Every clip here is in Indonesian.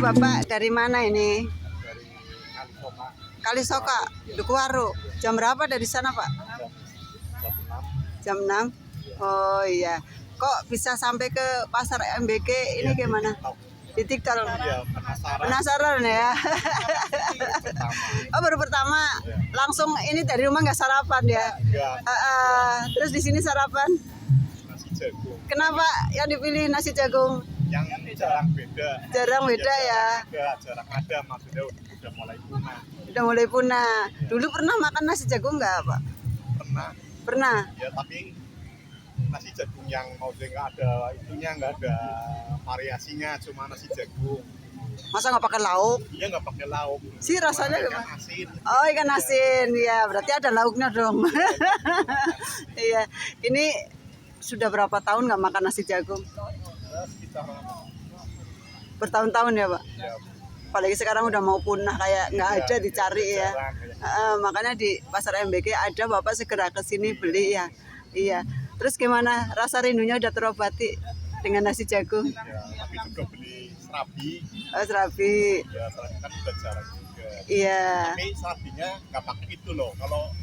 Bapak dari mana ini? Dari Kalisoka, Dukuwaru. Jam berapa dari sana, Pak? Jam 6. Oh iya. Kok bisa sampai ke pasar MBK ini gimana? Di TikTok. Iya, Penasaran ya. Oh, baru pertama. Langsung ini dari rumah nggak sarapan ya? Terus di sini sarapan? Nasi jagung. Kenapa yang dipilih nasi jagung? Yang jarang beda. Jarang beda ya. Jarang ada, maksudnya udah mulai punah. Udah mulai punah. Dulu pernah makan nasi jagung nggak, Pak? Pernah. Pernah. Ya, tapi nasi jagung yang maksudnya nggak ada itunya, nggak ada variasinya, cuma nasi jagung. Masa nggak pakai lauk? Iya, nggak pakai lauk. Sih rasanya ikan gimana? asin. Oh, ikan asin. Ya, berarti ada lauknya dong. Iya. Ini sudah berapa tahun nggak makan nasi jagung? Ya, sekitar Bertahun-tahun ya, Pak? ya, Apalagi sekarang udah mau punah, kayak nggak ada dicari ya. jarang, ya. Makanya di pasar MBK ada, Bapak segera ke sini beli ya. Iya. Terus gimana? Rasa rindunya udah terobati dengan nasi jagung? Ya, tapi juga beli serabi. Oh, serabi. Ya, serabi kan udah jarang juga. Iya. Tapi serabinya nggak pakai itu loh. Kalau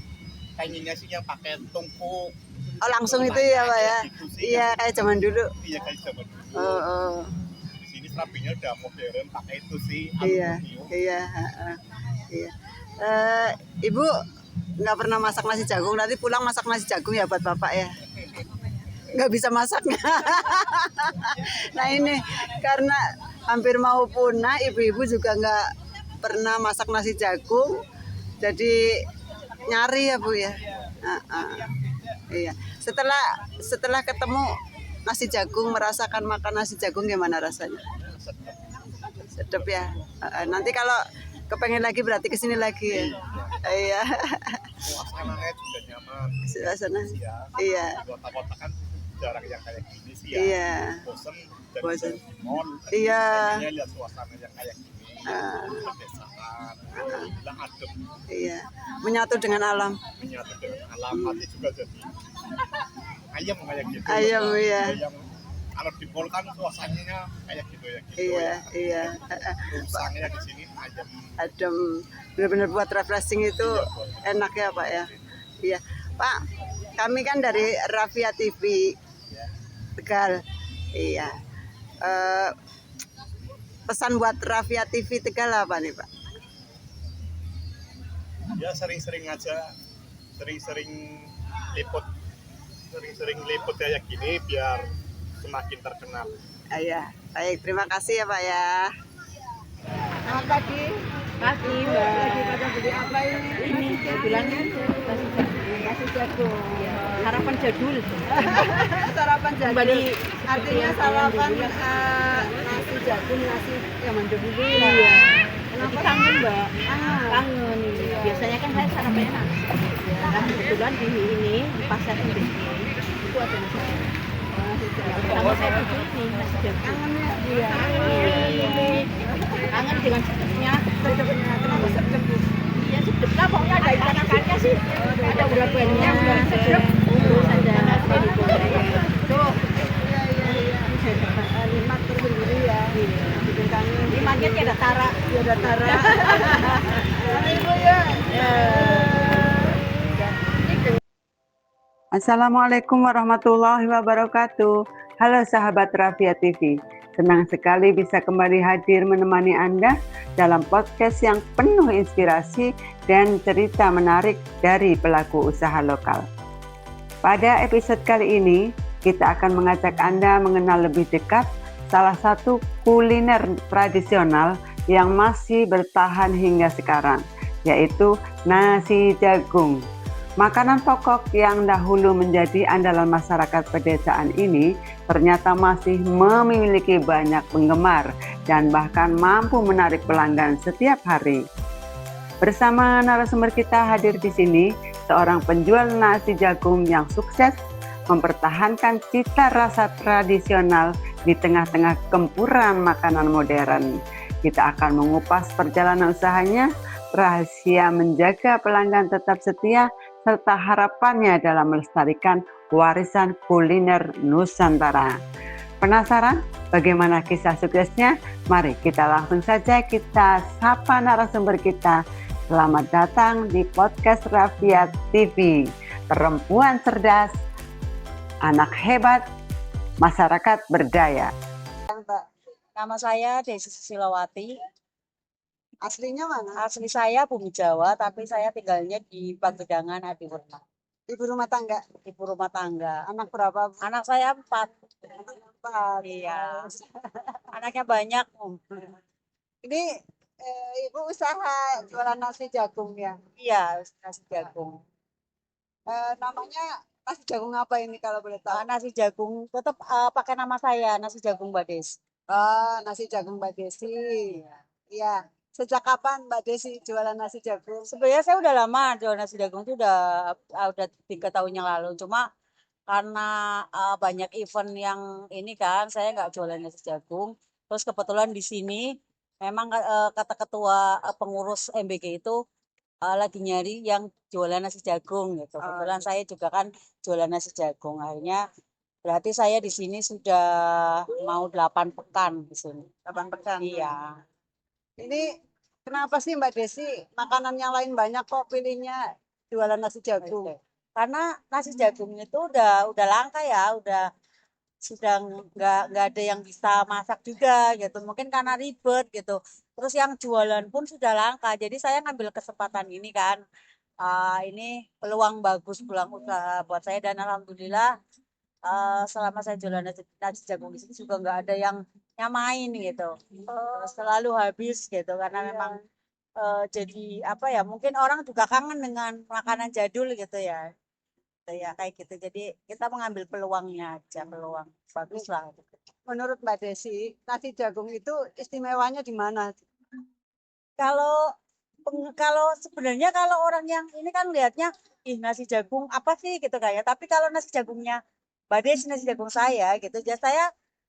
pengennya sih yang pakai tungku. Oh, langsung itu ya, Pak ya? Gitu sih. Iya, kayak zaman dulu. Iya, kayak zaman dulu. Oh. Di sini serabinya udah modern, pakai itu sih. Iya, aluminium. iya, iya. Ibu nggak pernah masak nasi jagung, nanti pulang masak nasi jagung ya buat Bapak ya? Nggak bisa masak. Nah ini karena hampir mau punah, ibu-ibu juga nggak pernah masak nasi jagung, jadi nyari ya Bu ya. Iya. Setelah ketemu nasi jagung, merasakan makan nasi jagung gimana rasanya? Sedap ya. Nanti kalau kepengen lagi berarti kesini lagi ya. Iya. Suasananya juga nyaman. Suasana. Ya. Iya. Kota-kota kan jarang yang kayak gini sih ya. Iya. Bosen Bosen. di mall. Iya. Pengennya lihat suasana yang kayak gini. Pedesaan, bilang adem, Iya. Menyatu dengan alam. menyatu dengan alam, hati juga jadi ayam kayak gitu. Ayam, iya. Ayam. Kalau di mall kan suasananya kayak gitu ya. Gitu Iya, ya. iya. Rusangnya di sini ayam. Adem. Benar-benar buat refreshing itu enak ya Pak ya. Iya. Pak, kami kan dari Rafia TV Tegal. Iya. Pesan buat Rafia TV Tegal apa nih Pak? Ya sering-sering aja, sering-sering liput kayak gini biar semakin terkenal. Iya, baik, terima kasih ya Pak ya. Selamat pagi. Pagi Mbak. Lagi pada beli apa ini? Ini kebetulan nasi jagung. Harapan jadul. Sarapan jadul. Kembali Artinya seperti sarapan yang nasi jagung, nasi zaman dulu. Iya. Kenapa? Jadi kangen Mbak. Ah. Kangen. Biasanya kan saya sarapannya nasi. Nah kebetulan di ini di pasar MBK itu ada nasi jagung. Sama saya tujuh ini nasi jagung. Kangen ya? Iya. Kangen dengan sedapnya. Sedapnya, kenapa sedap Bu? Iya sedap lah pokoknya ada ikan-ikannya sih. Ada urat-uratnya sedap. Terus ada nasi digoreng. Tuh. Nikmat tersendiri ya. Bikin kangen. Limatnya tiada tara. Tiada tara. Mari Bu ya. Assalamualaikum warahmatullahi wabarakatuh. Halo sahabat Rafia TV. Senang sekali bisa kembali hadir menemani Anda dalam podcast yang penuh inspirasi dan cerita menarik dari pelaku usaha lokal. Pada episode kali ini, kita akan mengajak Anda mengenal lebih dekat salah satu kuliner tradisional yang masih bertahan hingga sekarang, yaitu nasi jagung. Makanan pokok yang dahulu menjadi andalan masyarakat pedesaan ini ternyata masih memiliki banyak penggemar dan bahkan mampu menarik pelanggan setiap hari. Bersama narasumber kita hadir di sini, seorang penjual nasi jagung yang sukses mempertahankan cita rasa tradisional di tengah-tengah gempuran makanan modern. Kita akan mengupas perjalanan usahanya, rahasia menjaga pelanggan tetap setia, serta harapannya dalam melestarikan warisan kuliner Nusantara. Penasaran? Bagaimana kisah suksesnya? Mari kita langsung saja kita sapa narasumber kita. Selamat datang di podcast Raffiat TV. Perempuan cerdas, anak hebat, masyarakat berdaya. Mbak, nama saya Desi Susilawati. Aslinya mana? Asli saya Bumi Jawa, tapi saya tinggalnya di Pagedangan, Adiwerna. Ibu rumah tangga. Ibu rumah tangga. Anak berapa? Bu? Anak saya 4. Empat. Iya. Anaknya banyak. Ini ibu usaha jualan nasi jagung ya. Iya, nasi jagung. Namanya nasi jagung apa ini kalau boleh tahu? Nasi jagung tetap pakai nama saya, nasi jagung Mbak Des. Nasi jagung Mbak Desi. Iya. Sejak kapan Mbak Desi jualan nasi jagung? Sebenarnya saya udah lama jual nasi jagung itu udah 3 tahun yang lalu. Cuma karena banyak event yang ini kan, saya nggak jualan nasi jagung. Terus kebetulan di sini memang kata ketua pengurus MBG itu lagi nyari yang jualan nasi jagung gitu. Kebetulan saya juga kan jualan nasi jagung. Akhirnya berarti saya di sini sudah mau 8 pekan di sini. 8 pekan. Iya. Ini kenapa sih Mbak Desi makanan yang lain banyak kok pilihnya jualan nasi jagung? Karena nasi jagung itu udah langka ya, sudah nggak ada yang bisa masak juga gitu. Mungkin karena ribet gitu. Terus yang jualan pun sudah langka. Jadi saya ngambil kesempatan ini kan. Ini peluang bagus, peluang usaha buat saya, dan alhamdulillah selama saya jualan nasi jagung di sini juga nggak ada yang nyamain gitu. Selalu habis gitu karena memang jadi apa ya, mungkin orang juga kangen dengan makanan jadul gitu ya. Ya kayak gitu. Jadi kita mengambil peluangnya aja, peluang bagus lah. Menurut Mbak Desi, nasi jagung itu istimewanya di mana? Kalau sebenarnya kalau orang yang ini kan lihatnya nasi jagung apa sih gitu kayak. Tapi kalau nasi jagungnya Mbak Desi, nasi jagung saya gitu. Ya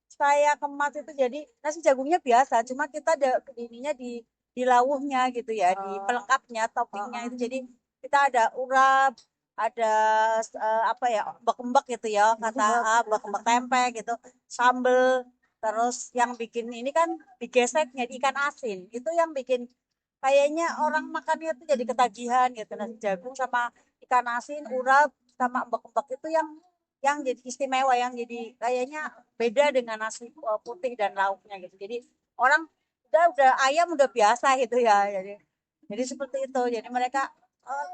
saya kemas itu jadi nasi jagungnya biasa, cuma kita ada ininya di lawuhnya gitu ya, di pelengkapnya, toppingnya itu. Jadi kita ada urap, ada apa ya, embek-embek gitu ya, kata embek-embek tempe gitu, sambel. Terus yang bikin ini kan digeseknya ikan asin, itu yang bikin kayaknya orang makannya itu jadi ketagihan gitu. Nasi jagung sama ikan asin, urap sama embek-embek itu yang jadi istimewa, yang jadi kayaknya beda dengan nasi putih dan lauknya gitu. Jadi orang udah ayam udah biasa gitu ya. Jadi seperti itu. Jadi mereka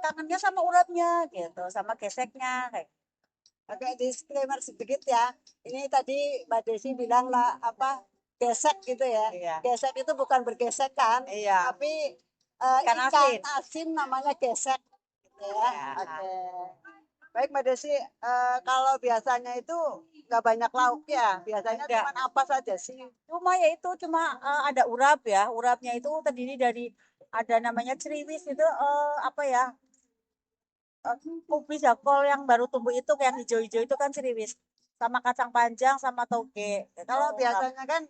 kangennya sama urapnya gitu, sama geseknya kayak. Oke, disclaimer sedikit ya. Ini tadi Mbak Desi bilang lah apa gesek gitu ya. Iya. Gesek itu bukan bergesek kan, Iya. tapi Ikan asin. asin namanya gesek gitu ya. Iya. Oke. Baik Mbak Desi, kalau biasanya itu nggak banyak lauk ya. Biasanya Enggak. cuma apa saja sih? Cuma ya itu ada urap ya. Urapnya itu terdiri dari ada namanya ceriwis itu apa ya? Kubis ya, kol yang baru tumbuh itu yang hijau-hijau itu kan ceriwis. Sama kacang panjang sama toge. Kalau biasanya kan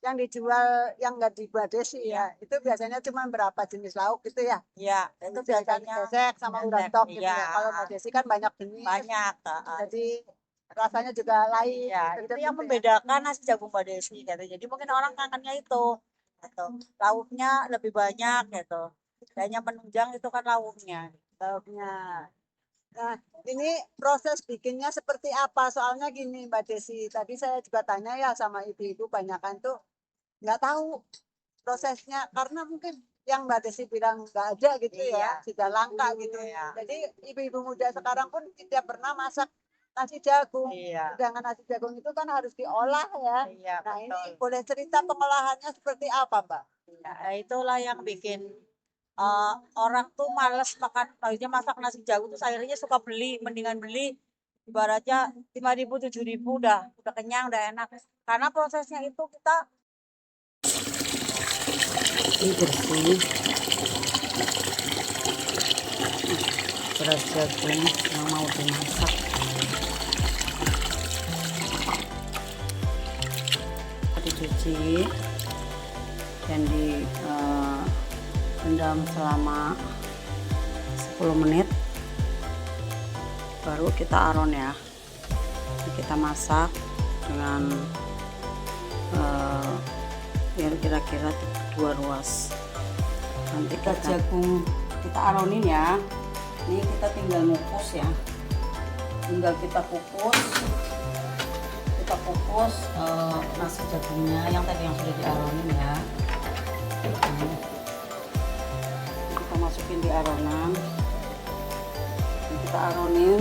yang dijual yang nggak di Mbak Desi ya, itu biasanya cuma berapa jenis lauk gitu ya? ya itu biasanya gesek sama udang tok gitu iya. ya. Kalau Mbak Desi kan banyak jenis. banyak. Jadi rasanya juga lain. Ya, itu gitu yang ya. membedakan nasi jagung Mbak Desi gitu. Jadi mungkin orang kangennya itu. Gitu. Lauknya lebih banyak gitu. Kayaknya menunjang itu kan lauknya. Lauknya. Nah, ini proses bikinnya seperti apa? Soalnya gini Mbak Desi, tadi saya juga tanya ya sama ibu-ibu, banyakan tuh nggak tahu prosesnya karena mungkin yang Mbak Desi bilang nggak ada gitu ya, sudah langka gitu. Iya. Jadi ibu-ibu muda sekarang pun tidak pernah masak nasi jagung. Iya. Sedangkan nasi jagung itu kan harus diolah ya. Iya, Nah ini betul. boleh cerita pengolahannya seperti apa Mbak? Ya, itulah yang bikin orang tuh males makan, akhirnya masak nasi jagung terus akhirnya suka beli, mendingan beli ibaratnya 5.000 7.000 udah kenyang, udah enak. Karena prosesnya itu kita Ini bersih. Beras jagung yang mau dimasak. Dicuci dan direndam selama 10 menit, baru kita aron ya. Kita masak dengan eh, biar kira-kira 2 ruas. Nanti kita jagung kita aronin ya. Ini kita tinggal ngukus ya, tinggal kita kukus nasi jagungnya yang tadi yang sudah diaronin ya. Ini kita masukin di aronan,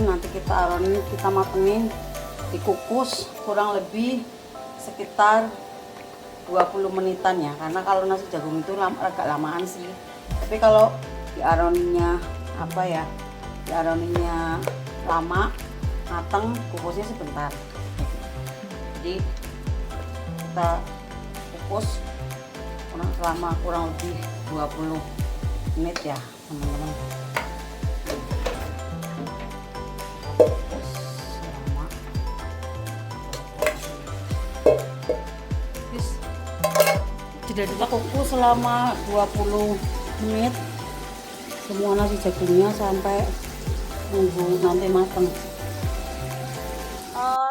nanti kita aronin, kita matengin, dikukus kurang lebih sekitar 20 menitan ya, karena kalau nasi jagung itu agak lamaan sih, tapi kalau diaroninnya diaroninnya lama, mateng, kukusnya sebentar. Jadi kita kukus selama kurang lebih 20 menit ya teman-teman. Kukus selama kita kukus selama 20 menit semua nasi jagungnya sampai nunggu nanti mateng.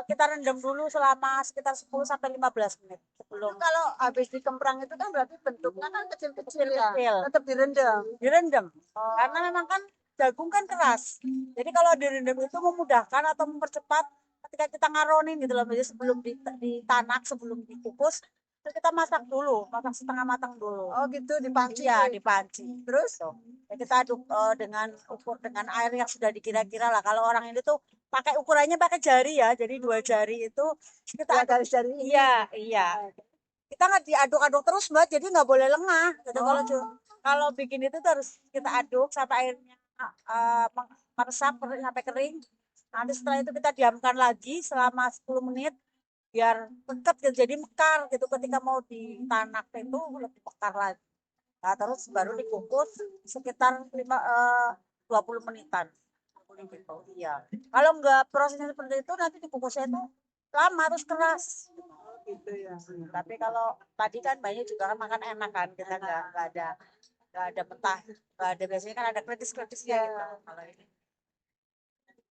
Kita rendam dulu selama sekitar 10 sampai 15 menit sebelum. Kalau habis dikemprang itu kan berarti bentuknya kan kecil-kecil ya. Kecil. Tetap direndam. Direndam. Karena memang kan jagung kan keras. Jadi kalau direndam itu memudahkan atau mempercepat ketika kita ngaronin gitu loh. Jadi sebelum ditanak, sebelum dikukus, itu kita masak dulu, masak setengah matang dulu. Oh gitu, dipanci. Iya, dipanci. Terus ya kita aduk dengan air yang sudah dikira-kira lah. Kalau orang ini tuh pakai ukurannya pakai jari ya. Jadi 2 jari itu kita aduk. Jari ini. Iya. Kita nggak diaduk-aduk terus Mbak, jadi nggak boleh lengah. Gitu. Kalau bikin itu tuh harus kita aduk sampai airnya meresap sampai kering. Nanti setelah itu kita diamkan lagi selama 10 menit biar lengkap gitu, jadi mekar gitu, ketika mau ditanak itu lebih mekar lagi. Nah, terus baru dikukus sekitar 20 menitan gitu. Iya. Kalau enggak prosesnya seperti itu nanti dikukusnya itu lama terus keras Gitu ya. tapi kalau tadi kan banyak juga kan makan enak kan, kita nggak ada mentah, nggak ada, biasanya kan ada kritis-kritisnya gitu. Kalau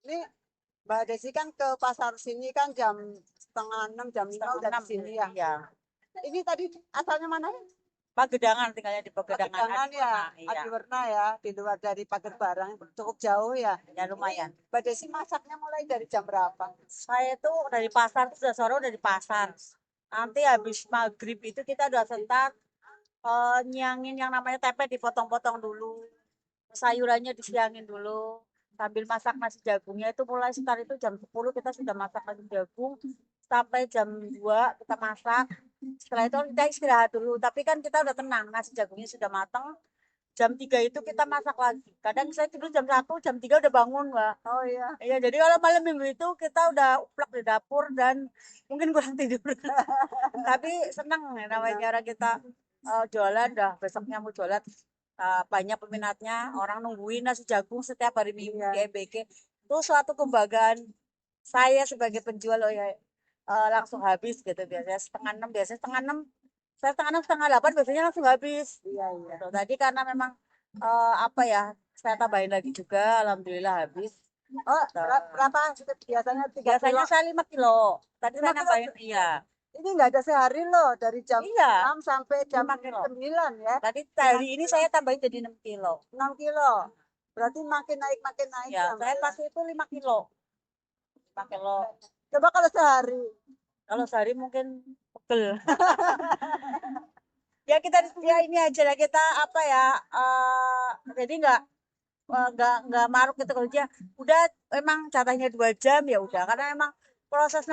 Ini Mbak Desi kan ke pasar sini kan jam setengah 6, jam 5 udah di sini ya. Iya. Ini tadi asalnya mana ya? Pagedangan, tinggalnya di Pagedangan. Pagedangan ya, Iya. Adiwerna ya, di luar dari Pager Barang, cukup jauh ya. Ya lumayan. Mbak Desi masaknya mulai dari jam berapa? Saya itu dari pasar, sudah sore udah di pasar. Nanti habis maghrib itu kita udah sentak nyiangin yang namanya tempe, dipotong-potong dulu. Sayurannya disiangin dulu. Sambil masak nasi jagungnya itu mulai sekitar itu jam 10 kita sudah masak nasi jagung. Sampai jam 2 kita masak. Setelah itu kita istirahat dulu. Tapi kan kita udah tenang, nasi jagungnya sudah matang. Jam 3 itu kita masak lagi. Kadang saya tidur jam 1, jam 3 udah bangun, Mbak. Oh iya. Iya, jadi kalau malam minggu itu kita udah uplak di dapur dan mungkin kurang tidur. Tapi senang namanya orang kita jualan, dah besoknya mau jualan, banyak peminatnya, orang nungguin nasi jagung setiap hari minggu di MBK. Itu suatu kebanggaan saya sebagai penjual, langsung habis gitu. Biasanya setengah 6, saya setengah 6, setengah 8 biasanya langsung habis. Iya. Gitu. Tadi karena memang saya tambahin lagi juga, alhamdulillah habis. Oh, berapa biasanya 3 Biasanya kilo? saya 5 kilo. Tadi 5 saya nambahin, kilo? iya. Ini nggak ada sehari loh, dari jam Iya. 6 sampai jam 5 kilo. 9 ya. Tadi hari ini saya tambahin jadi 6 kilo. 6 kilo. Berarti makin naik Ya, ya. saya kasih itu 5 kilo. 5 kilo. Coba kalau sehari. Kalau sehari mungkin pegel. Ya kita ini aja lah, kita jadi nggak maruk gitu kerja. Udah emang jatahnya 2 jam ya udah, karena emang proses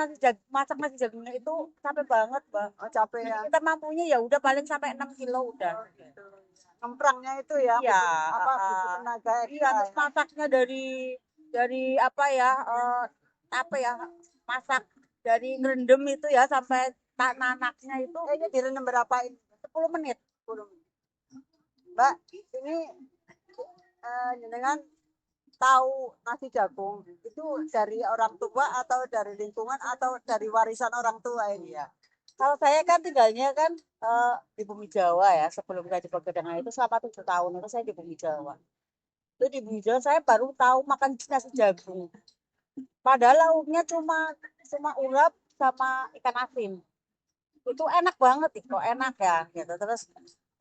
masak nasi jagungnya itu capek banget, Mbak. Oh, capek ya. Kita mampunya ya udah paling sampai 6 kilo udah. Ngemprangnya itu ya. Iya, Butuh tenaga iya, terus masaknya dari masak dari ngerendam itu ya sampai nanaknya itu Ini direndam berapa ini? 10 menit. 10 menit. Mbak, ini jenengan tahu nasi jagung itu dari orang tua atau dari lingkungan atau dari warisan orang tua ini ya? Kalau saya kan tinggalnya kan di Bumi Jawa ya, sebelum saya di Pegadaian itu selama 7 tahun itu saya di Bumi Jawa. Itu di Bumi Jawa saya baru tahu makan nasi jagung. Padahal lauknya cuma urap sama ikan asin. itu enak banget itu enak ya gitu. Terus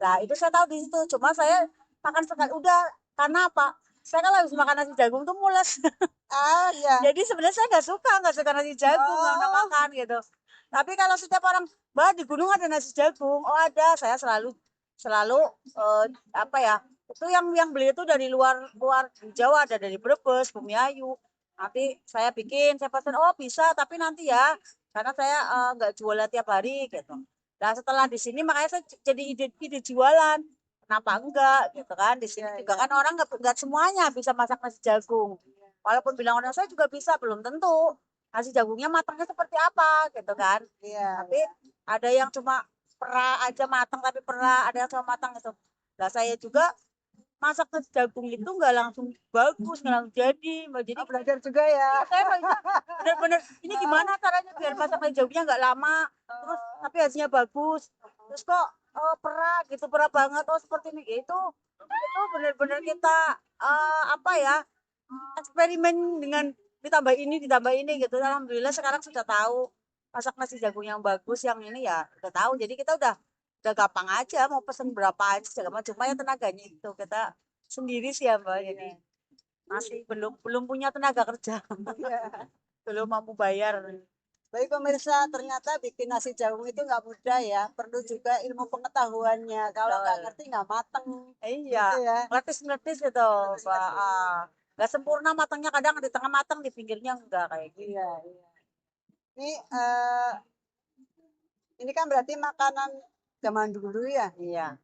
nah itu saya tahu di situ, cuma saya makan sekali udah, karena apa, saya kalau habis makan nasi jagung tuh mules. Ah, ya. Jadi sebenarnya saya nggak suka nasi jagung, nggak pernah Oh, makan gitu. Tapi kalau setiap orang, "Mbak, di gunung ada nasi jagung." Oh ada, saya selalu selalu apa ya, itu yang beli itu dari luar luar Jawa, ada dari Brebes, Bumiayu. Nanti saya bikin, saya pesan, "Oh bisa, tapi nanti ya." Karena saya nggak jualan tiap hari gitu. Nah setelah di sini makanya saya jadi ide jualan. Kenapa enggak gitu kan? Di sini juga kan orang nggak semuanya bisa masak nasi jagung. Walaupun bilang orang saya juga bisa, belum tentu. Nasi jagungnya matangnya seperti apa gitu kan. iya. Tapi ada yang cuma pera aja matang tapi pera, ada yang cuma matang gitu. Nah saya juga masak nasi jagung itu nggak langsung bagus, nggak langsung jadi. Jadi Oh, belajar juga ya. saya makanya bener-bener ini gimana caranya biar masak nasi jagungnya nggak lama, terus tapi hasilnya bagus. Terus kok pera gitu, pera banget, oh seperti ini. Itu bener-bener kita apa ya, eksperimen dengan ditambah ini gitu. Alhamdulillah sekarang sudah tahu masak nasi jagung yang bagus, yang ini ya udah tahu. Jadi kita udah gampang aja mau pesen berapa aja segala macam. Cuma ya tenaganya itu kita sendiri sih ya Mbak. Jadi masih belum belum punya tenaga kerja, Iya. belum mampu bayar. Baik pemirsa, ternyata bikin nasi jagung itu nggak mudah ya. Perlu juga ilmu pengetahuannya. Kalau nggak Betul. ngerti nggak mateng, Iya, gitu ya. ngetis-ngetis itu, Mbak. Nggak sempurna matangnya, kadang di tengah matang, di pinggirnya enggak kayak gitu. Iya, iya. Ini ini kan berarti makanan zaman dulu ya. Iya.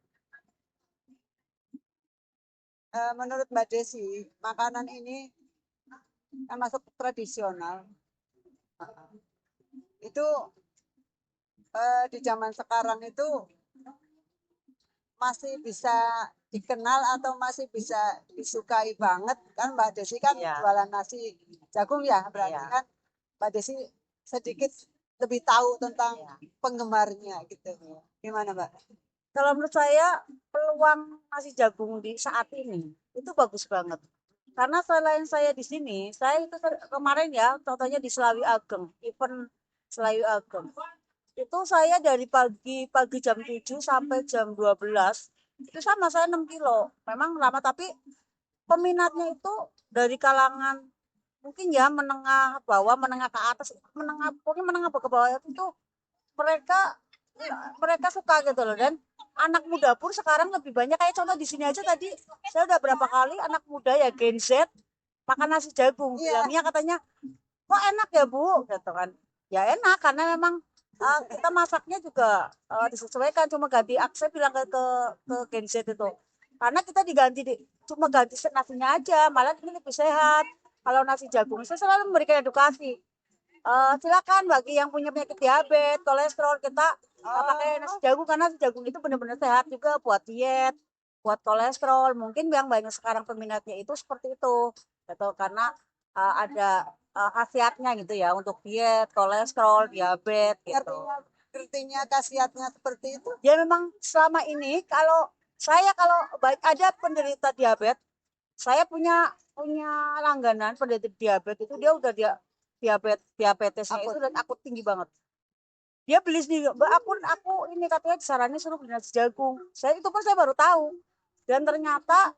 Menurut Mbak Desi, makanan ini kan masuk tradisional. Itu di zaman sekarang itu masih bisa dikenal atau masih bisa disukai banget kan Mbak Desi kan Iya. jualan nasi jagung ya berarti Iya. kan Mbak Desi sedikit lebih tahu tentang Iya. penggemarnya gitu. Gimana Mbak? Kalau menurut saya peluang nasi jagung di saat ini itu bagus banget. Karena selain saya di sini, saya itu kemarin ya, contohnya di Selawi Ageng, event Selawi Ageng. Itu saya dari pagi pagi jam 7 sampai jam 12 itu sama saya 6 kilo. Memang lama tapi peminatnya itu dari kalangan mungkin ya menengah bawah, menengah ke atas, menengah pokoknya menengah ke bawah itu mereka mereka suka gitu loh. Dan anak muda pun sekarang lebih banyak, kayak contoh di sini aja tadi saya udah berapa kali anak muda ya Gen Z makan nasi jagung, Iya, bilangnya katanya kok enak ya Bu gitu kan. Ya enak karena memang kita masaknya juga disesuaikan, cuma ganti saya bilang ke Gen Z itu karena kita cuma ganti nasinya aja, malah ini lebih sehat. Kalau nasi jagung saya selalu memberikan edukasi. Silakan bagi yang punya penyakit diabetes, kolesterol, kita pakai nasi jagung karena nasi jagung itu benar-benar sehat juga buat diet, buat kolesterol. Mungkin yang banyak sekarang peminatnya itu seperti itu, gitu. Karena ada khasiatnya gitu ya untuk diet, kolesterol, diabetes gitu. artinya khasiatnya seperti itu. Ya memang selama ini kalau ada penderita diabetes, saya punya punya langganan penderita diabetes itu dia udah diabetesnya itu dan akut tinggi banget. Dia beli sendiri, Mbak aku ini katanya sarannya suruh beli nasi jagung. Itu pun saya baru tahu. Dan ternyata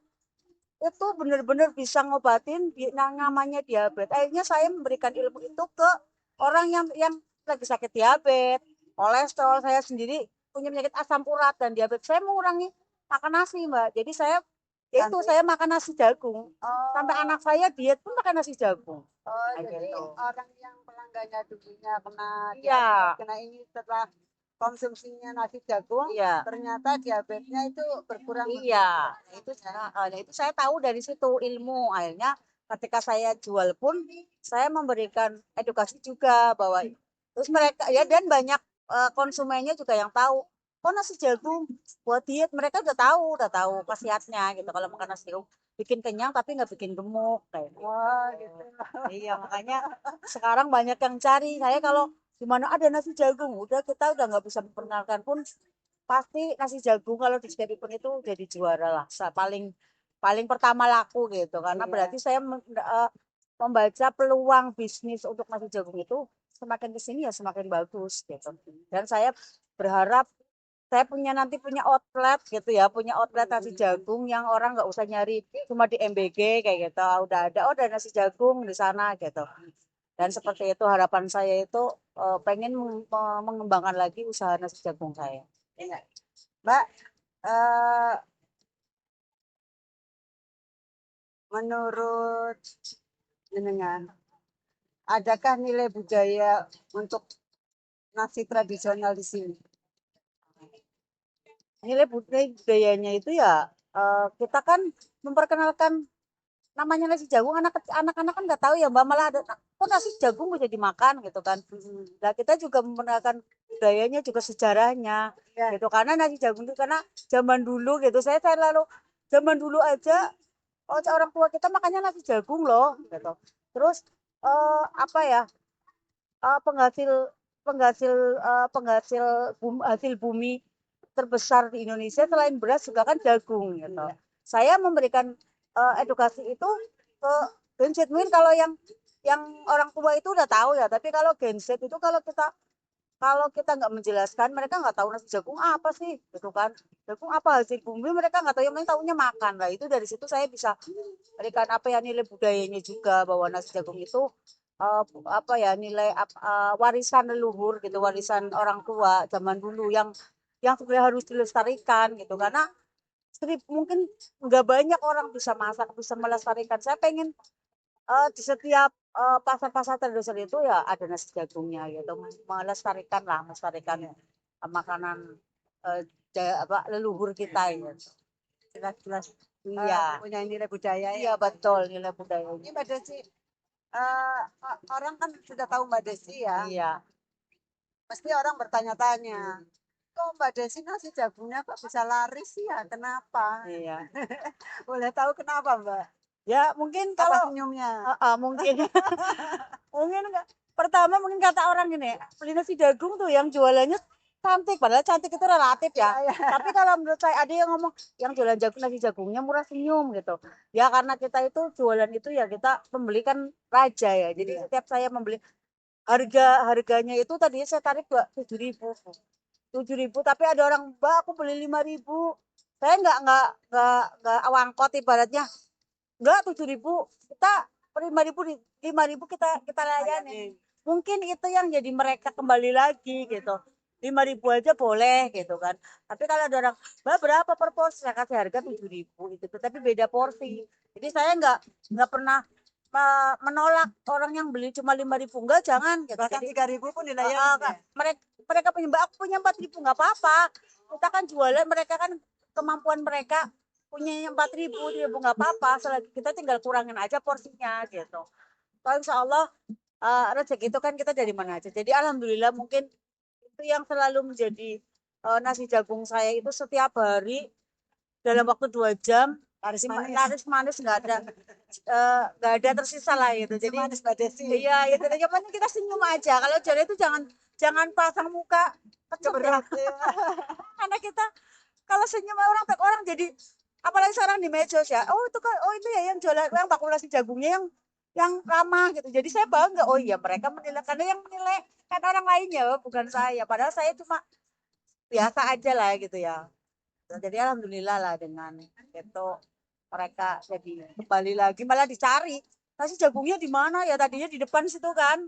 itu benar-benar bisa ngobatin namanya diabetes. Akhirnya saya memberikan ilmu itu ke orang yang lagi sakit diabetes, kolesterol. Saya sendiri punya penyakit asam urat dan diabetes. Saya mengurangi makan nasi, Mbak. Jadi saya makan nasi jagung. Sampai anak saya diet pun makan nasi jagung. Oh, Kayak jadi gitu. orang yang pelanggannya dulunya kena Iya. diabetes, kena ini setelah konsumsinya nasi jagung, Iya. ternyata diabetesnya itu berkurang. Iya, itu saya tahu dari situ ilmu. Akhirnya ketika saya jual pun saya memberikan edukasi juga bahwa terus mereka ya, dan banyak konsumennya juga yang tahu. Oh nasi jagung buat diet, mereka udah tahu khasiatnya gitu. Kalau makan nasi jagung bikin kenyang tapi nggak bikin gemuk kayak gitu. Wah, gitu. Iya makanya sekarang banyak yang cari. Saya kalau di mana ada nasi jagung, kita udah nggak bisa memperkenalkan pun pasti nasi jagung kalau di setiap event itu jadi juara lah. Paling paling pertama laku gitu. Karena Iya. berarti saya membaca peluang bisnis untuk nasi jagung itu semakin kesini ya semakin bagus gitu. Dan saya berharap saya nanti punya outlet gitu ya, punya outlet nasi jagung yang orang nggak usah nyari cuma di MBG kayak gitu. Udah ada, oh ada nasi jagung di sana gitu. Dan seperti itu harapan saya itu pengen mengembangkan lagi usaha nasi jagung saya. Iya. Mbak, eh, menurut jenengan, adakah nilai budaya untuk nasi tradisional di sini? Nilai budayanya itu ya kita kan memperkenalkan namanya nasi jagung, anak-anak kan nggak tahu ya Mbak, malah ada kok nasi jagung bisa dimakan gitu kan. Nah kita juga memperkenalkan budayanya juga sejarahnya Ya. gitu, karena nasi jagung itu karena zaman dulu gitu saya lalu zaman dulu aja orang tua kita makannya nasi jagung loh gitu. Terus apa ya, penghasil penghasil penghasil hasil bumi terbesar di Indonesia selain beras juga kan jagung gitu. Saya memberikan edukasi itu ke Gen Z. Mungkin kalau yang orang tua itu udah tahu ya, tapi kalau Gen Z itu kalau kita nggak menjelaskan, mereka nggak tahu nasi jagung apa sih gitu kan. Jagung apa hasil bumi, mereka nggak tahu, yang penting tahunya makan lah. Itu dari situ saya bisa berikan apa ya, nilai budayanya juga, bahwa nasi jagung itu apa ya, nilai warisan leluhur gitu, warisan orang tua zaman dulu yang sebenarnya harus dilestarikan gitu, karena mungkin nggak banyak orang bisa masak, bisa melestarikan. Saya pengen di setiap pasar-pasar tradisional itu ya ada nasi jagungnya gitu, melestarikan makanan leluhur kita gitu. Jelas-jelas Iya, punya nilai budaya ya. iya betul, nilai budaya. Ini Mbak Desi, orang kan sudah tahu Mbak Desi ya. Iya. Pasti orang bertanya-tanya, kok Mbak Desi nasi jagungnya kok bisa laris ya? Kenapa? Iya. Boleh tahu kenapa Mbak? Ya mungkin Apa kalau senyumnya? mungkin mungkin pertama mungkin kata orang gini, beli nasi jagung tuh yang jualannya cantik, padahal cantik itu relatif ya. Tapi kalau menurut saya ada yang ngomong yang jualan jagung, nasi jagungnya murah senyum gitu. Ya karena kita itu jualan itu ya kita pembeli kan raja ya. Jadi setiap saya membeli harganya itu tadinya saya tarik 7.000. 7.000, tapi ada orang, Mbak aku beli 5.000. Saya nggak wangkot ibaratnya. Enggak, 7.000 kita 5.000 kita layani. Mungkin itu yang jadi mereka kembali lagi gitu. 5.000 aja boleh gitu kan. Tapi kalau ada orang, Mbak berapa per porsi? Saya kasih harga 7.000 itu, tapi beda porsi. Jadi saya nggak pernah menolak orang yang beli cuma 5.000, enggak, jangan gitu. Bahkan 3.000 pun dilayani. Mereka punya, Mbak aku punya 4.000, nggak apa-apa. Kita kan jualan, mereka kan kemampuan mereka punya 4.000, 3.000 nggak apa-apa, selagi kita tinggal kurangin aja porsinya gitu. Kalau insya Allah rezeki itu kan kita dari mana aja. Jadi alhamdulillah, mungkin itu yang selalu menjadi nasi jagung saya itu setiap hari dalam waktu 2 jam laris manis, nggak ada tersisa lah gitu. Jadi Manis Mbak Desi. iya itu, yang penting kita senyum aja. Kalau jualan itu jangan pasang muka kecut ya. Karena kita kalau senyum orang jadi, apalagi sekarang di medsos ya, oh itu kan, oh itu ya yang jualan, yang bakulasi jagungnya yang ramah gitu. Jadi saya bangga, oh iya mereka menilai, karena yang menilai kan orang lainnya bukan saya, padahal saya cuma biasa aja lah gitu ya. Jadi alhamdulillah lah dengan itu mereka jadi kembali lagi, malah dicari nasi jagungnya di mana ya, tadinya di depan situ kan.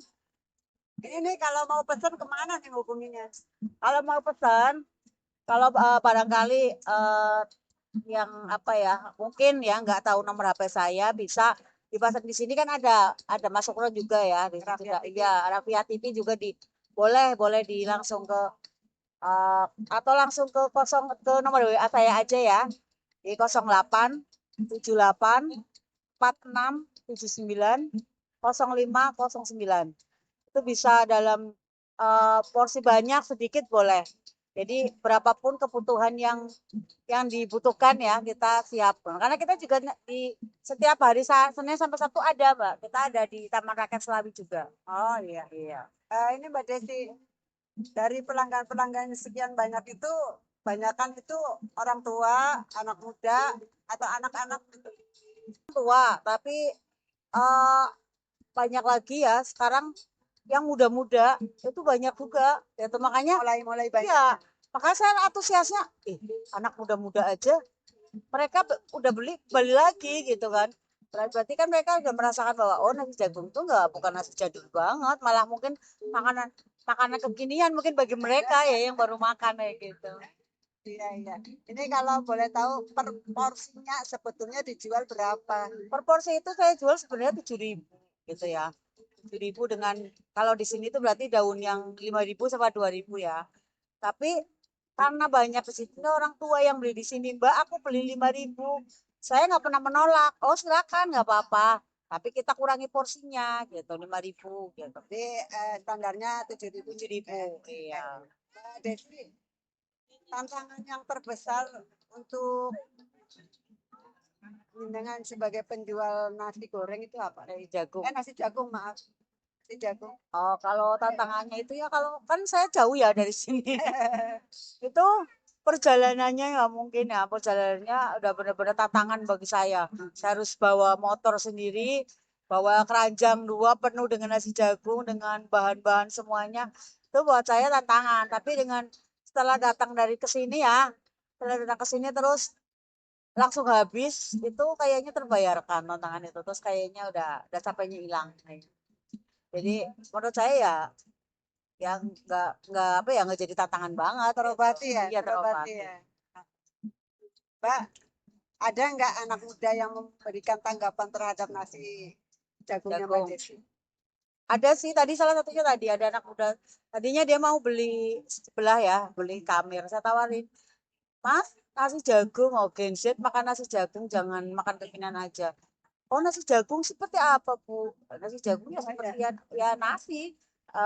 Ini kalau mau pesan kemana nih hubunginya? Kalau mau pesan, kalau barangkali yang apa ya, mungkin ya nggak tahu nomor HP saya, bisa dipasang di sini kan ada Mas Sukron juga ya di situ juga. Iya, Rafia TV juga boleh di langsung ke atau langsung ke nomor WA saya aja ya, di 08 78 46 79 05 09. Itu bisa dalam porsi banyak sedikit boleh. Jadi berapapun kebutuhan yang dibutuhkan ya kita siap. Karena kita juga di setiap hari Senin sampai Sabtu ada, Mbak. Kita ada di Taman Rakyat Selawi juga. Oh iya. Iya. Ini Mbak Desi, dari pelanggan-pelanggan sekian banyak itu, banyakan itu orang tua, anak muda, atau anak-anak gitu. Tua, tapi banyak lagi ya sekarang yang muda-muda itu banyak juga. Itu makanya Mulai banyak. iya, makanya saya antusiasnya, anak muda-muda aja mereka udah beli lagi gitu kan. Berarti kan mereka udah merasakan bahwa oh nasi jagung tuh nggak bukan nasi jadul banget, malah mungkin makanan makanan kekinian mungkin bagi mereka ya yang baru makan kayak gitu. Iya, iya. Ini kalau boleh tahu per porsinya sebetulnya dijual berapa? Per porsi itu saya jual sebenarnya 7.000 gitu ya. 7.000 dengan kalau di sini tuh berarti daun yang 5.000 sama 2.000 ya. Tapi karena banyak di sini orang tua yang beli di sini, Mbak, aku beli 5.000. Saya nggak pernah menolak. Oh, silakan, nggak apa-apa. Tapi kita kurangi porsinya gitu, 5.000 gitu. Jadi standarnya 7.000. 7.000, iya. Mbak Desi, tantangan yang terbesar untuk dengan sebagai penjual nasi goreng itu apa? Dari jagung. Nasi jagung, maaf. Nasi jagung. Oh, kalau tantangannya itu ya kalau kan saya jauh ya dari sini. Itu perjalanannya ya mungkin ya perjalanannya udah benar-benar tantangan bagi saya. Saya harus bawa motor sendiri, bawa keranjang 2 penuh dengan nasi jagung dengan bahan-bahan semuanya. Itu buat saya tantangan. Tapi dengan setelah datang dari ke sini ya, setelah datang ke sini terus langsung habis itu kayaknya terbayarkan tantangan itu. Terus kayaknya udah capeknya hilang. Jadi menurut saya ya yang nggak apa ya nggak jadi tantangan banget. Terobati ya? Iya Terobati terobati. ya. Mbak, ada nggak anak muda yang memberikan tanggapan terhadap nasi jagungnya Mbak Jagung. Desi? Ada sih tadi salah satunya tadi ada anak muda. Tadinya dia mau beli sebelah ya, beli kamir. Saya tawarin, Mas, nasi jagung, oh genset makan nasi jagung, jangan makan kekinian aja. Oh nasi jagung seperti apa Bu? Nasi jagung ya seperti ya nasi.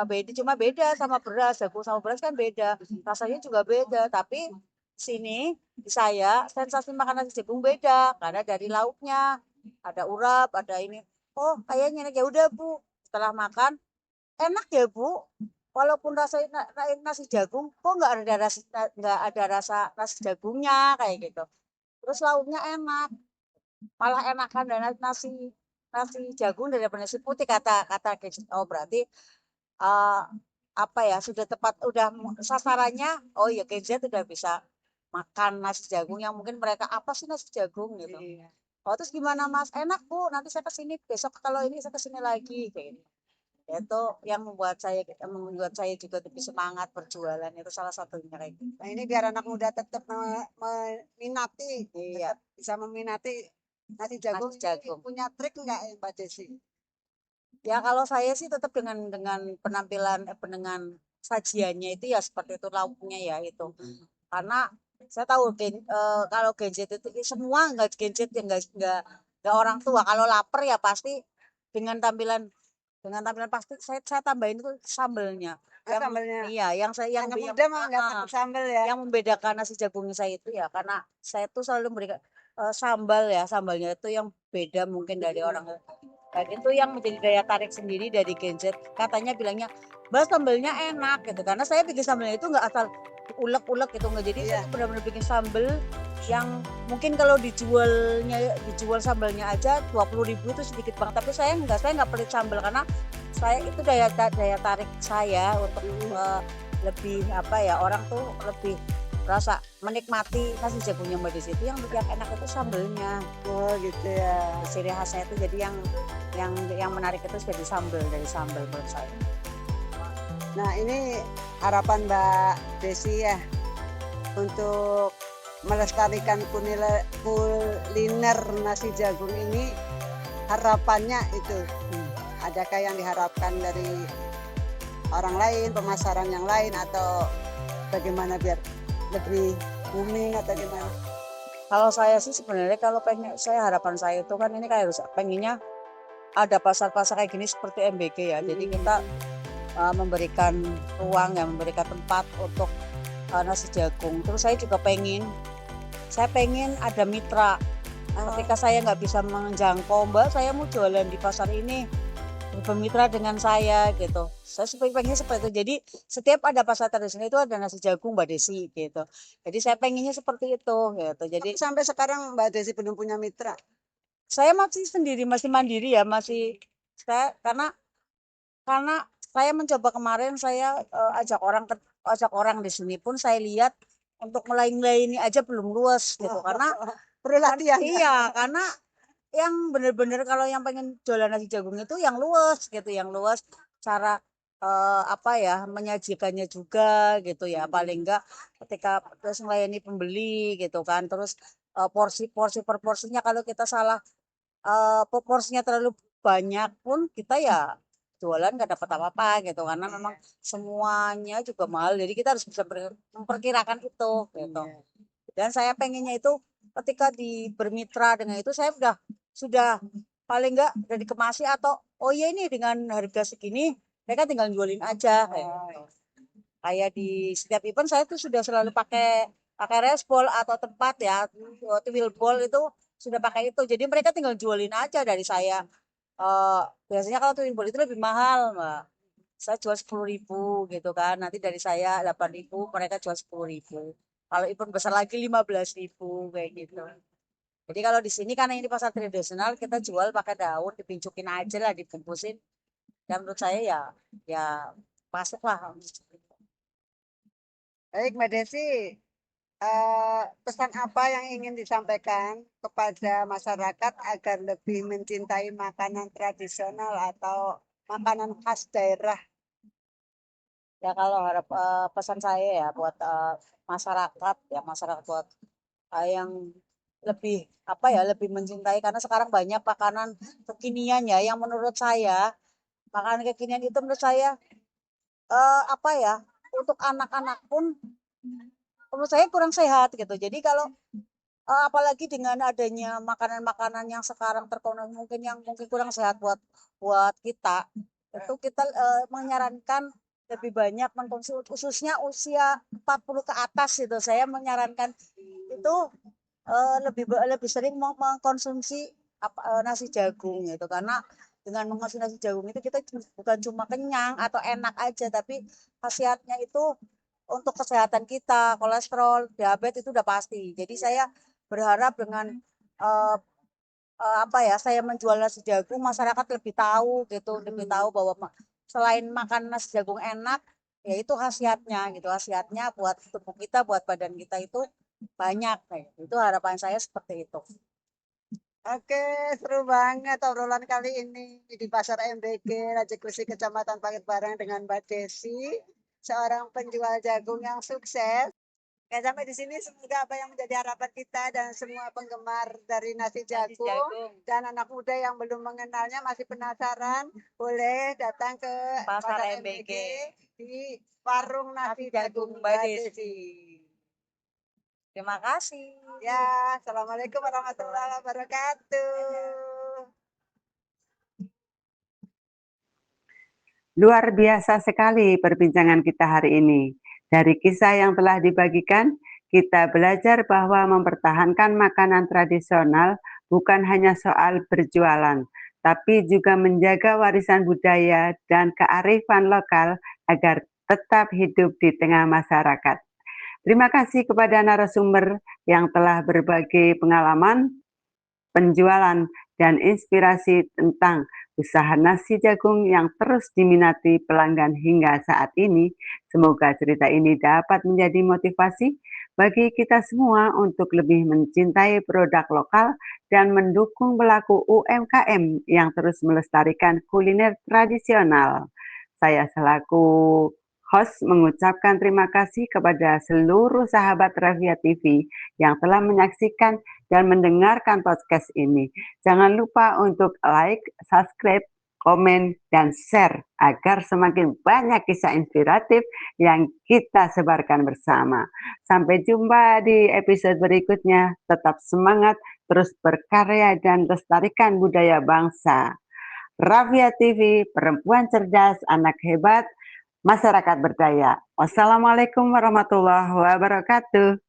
Beda cuma beda sama beras, jagung sama beras kan beda. Rasanya juga beda, tapi sini di saya sensasi makan nasi jagung beda karena dari lauknya ada urap, ada ini. Oh kayaknya enak ya udah Bu. Setelah makan enak ya Bu. Walaupun rasanya nasi jagung, kok nggak ada rasa nasi jagungnya kayak gitu. Terus lauknya enak, malah enakan dan nasi nasi jagung daripada nasi putih kata kata gadget. Oh berarti eh, apa ya sudah tepat udah sasarannya. Oh ya gadget udah bisa makan nasi jagung yang mungkin mereka apa sih nasi jagung gitu. Iya. Oh terus gimana Mas? Enak Bu, nanti saya kesini besok kalau ini saya kesini lagi kayak gitu. Itu yang membuat saya juga lebih semangat berjualan itu salah satunya kayak gitu. Nah ini biar anak muda tetap meminati, Iya, tetap bisa meminati nasi jagung. nasi jagung. Ini punya trik nggak Mbak Desi? Ya kalau saya sih tetap dengan penampilan dengan sajiannya itu ya seperti itu lauknya ya itu. Karena saya tahu kalau gadget itu semua nggak gadget ya nggak orang tua. Kalau lapar ya pasti dengan tampilan pasti saya tambahin itu sambelnya. Yang Sambelnya. iya yang saya yang Anak muda mah nggak pakai sambal ya? yang membedakan nasi jagungnya saya itu ya karena saya tuh selalu memberikan sambal ya sambalnya itu yang beda mungkin dari orang dan itu yang menjadi daya tarik sendiri dari Genjet katanya bilangnya Mbak sambalnya enak gitu karena saya bikin sambalnya itu nggak asal ulek-ulek gitu nggak jadi saya benar-benar bikin sambal yang mungkin kalau dijual sambalnya aja 20.000 itu sedikit banget tapi saya nggak pelit sambal karena saya itu daya tarik saya untuk lebih apa ya orang tuh lebih rasa menikmati nasi jagungnya Mbak Desi itu yang enak itu sambelnya. Oh gitu ya. Ciri khasnya itu jadi yang menarik itu dari sambal menurut saya. Nah ini harapan Mbak Desi ya untuk melestarikan kuliner nasi jagung ini harapannya itu adakah yang diharapkan dari orang lain, pemasaran yang lain atau bagaimana biar lebih booming atau gimana? Kalau saya sih sebenarnya kalau harapan saya itu kan ini kayak harus pengennya ada pasar-pasar kayak gini seperti MBG ya. Jadi kita memberikan ruang ya, memberikan tempat untuk nasi jagung. Terus saya juga pengen ada mitra. Ketika saya nggak bisa menjangkau Mbak, saya mau jualan di pasar ini. Bermitra dengan saya gitu. Saya pengennya seperti itu. Jadi setiap ada pasar tradisional itu ada nasi jagung Mbak Desi gitu. Jadi saya pengennya seperti itu gitu. Jadi Sampai sekarang Mbak Desi belum punya mitra. saya masih sendiri, masih mandiri ya, masih saya karena saya mencoba kemarin saya ajak orang di sini pun saya lihat untuk mulai ini aja belum luas gitu karena Perlu latihan. iya karena yang bener-bener kalau yang pengen jualan nasi jagung itu yang luas gitu, yang luas cara apa ya menyajikannya juga gitu ya paling enggak ketika terus melayani pembeli gitu kan terus porsi per porsinya kalau kita salah porsinya terlalu banyak pun kita ya jualan nggak dapat apa-apa gitu karena memang semuanya juga mahal jadi kita harus bisa memperkirakan itu gitu dan saya pengennya itu ketika bermitra dengan itu saya sudah paling enggak udah dikemasi atau oh iya ini dengan harga segini mereka tinggal jualin aja kayak gitu. Kayak di setiap event saya tuh sudah selalu pakai pakai resbol atau tempat ya twill ball itu sudah pakai itu jadi mereka tinggal jualin aja dari saya. Biasanya kalau twill ball itu lebih mahal mbak saya jual 10.000 gitu kan nanti dari saya 8.000 mereka jual 10.000 kalau event besar lagi 15.000 kayak gitu. Jadi kalau di sini karena ini pasar tradisional kita jual pakai daun dipincukin aja lah dibungkusin. Dan menurut saya ya masuk lah. Baik, Mbak Desi, pesan apa yang ingin disampaikan kepada masyarakat agar lebih mencintai makanan tradisional atau makanan khas daerah? Ya kalau pesan saya ya buat masyarakat buat yang lebih apa ya lebih mencintai karena sekarang banyak makanan kekinian ya yang menurut saya makanan kekinian itu menurut saya apa ya untuk anak-anak pun menurut saya kurang sehat gitu. Jadi kalau apalagi dengan adanya makanan-makanan yang sekarang terkonsumsi mungkin kurang sehat buat kita, itu kita menyarankan lebih banyak mengkonsumsi khususnya usia 40 ke atas itu. Saya menyarankan itu lebih sering mengkonsumsi nasi jagung gitu karena dengan mengkonsumsi nasi jagung itu kita bukan cuma kenyang atau enak aja tapi khasiatnya itu untuk kesehatan kita kolesterol diabetes itu udah pasti jadi saya berharap dengan uh, apa ya saya menjual nasi jagung masyarakat lebih tahu gitu lebih tahu bahwa selain makan nasi jagung enak ya itu khasiatnya gitu khasiatnya buat tubuh kita buat badan kita itu banyak kayak itu harapan saya seperti itu. Oke, seru banget obrolan kali ini di Pasar MBG Raja Kursi Kecamatan Paketbarang dengan Mbak Desi, seorang penjual jagung yang sukses. Oke, sampai di sini semoga apa yang menjadi harapan kita dan semua penggemar dari nasi jagung dan anak muda yang belum mengenalnya masih penasaran, boleh datang ke Pasar Pasar MBG. MBG di warung nasi jagung Mbak Desi. Terima kasih. Ya, assalamualaikum warahmatullahi wabarakatuh. Luar biasa sekali perbincangan kita hari ini. Dari kisah yang telah dibagikan, kita belajar bahwa mempertahankan makanan tradisional bukan hanya soal berjualan, tapi juga menjaga warisan budaya dan kearifan lokal agar tetap hidup di tengah masyarakat. Terima kasih kepada narasumber yang telah berbagi pengalaman, penjualan, dan inspirasi tentang usaha nasi jagung yang terus diminati pelanggan hingga saat ini. Semoga cerita ini dapat menjadi motivasi bagi kita semua untuk lebih mencintai produk lokal dan mendukung pelaku UMKM yang terus melestarikan kuliner tradisional. Saya selaku host mengucapkan terima kasih kepada seluruh sahabat Rafia TV yang telah menyaksikan dan mendengarkan podcast ini. Jangan lupa untuk like, subscribe, komen, dan share agar semakin banyak kisah inspiratif yang kita sebarkan bersama. Sampai jumpa di episode berikutnya. Tetap semangat, terus berkarya dan lestarikan budaya bangsa. Rafia TV, perempuan cerdas, anak hebat, masyarakat berdaya. Wassalamualaikum warahmatullahi wabarakatuh.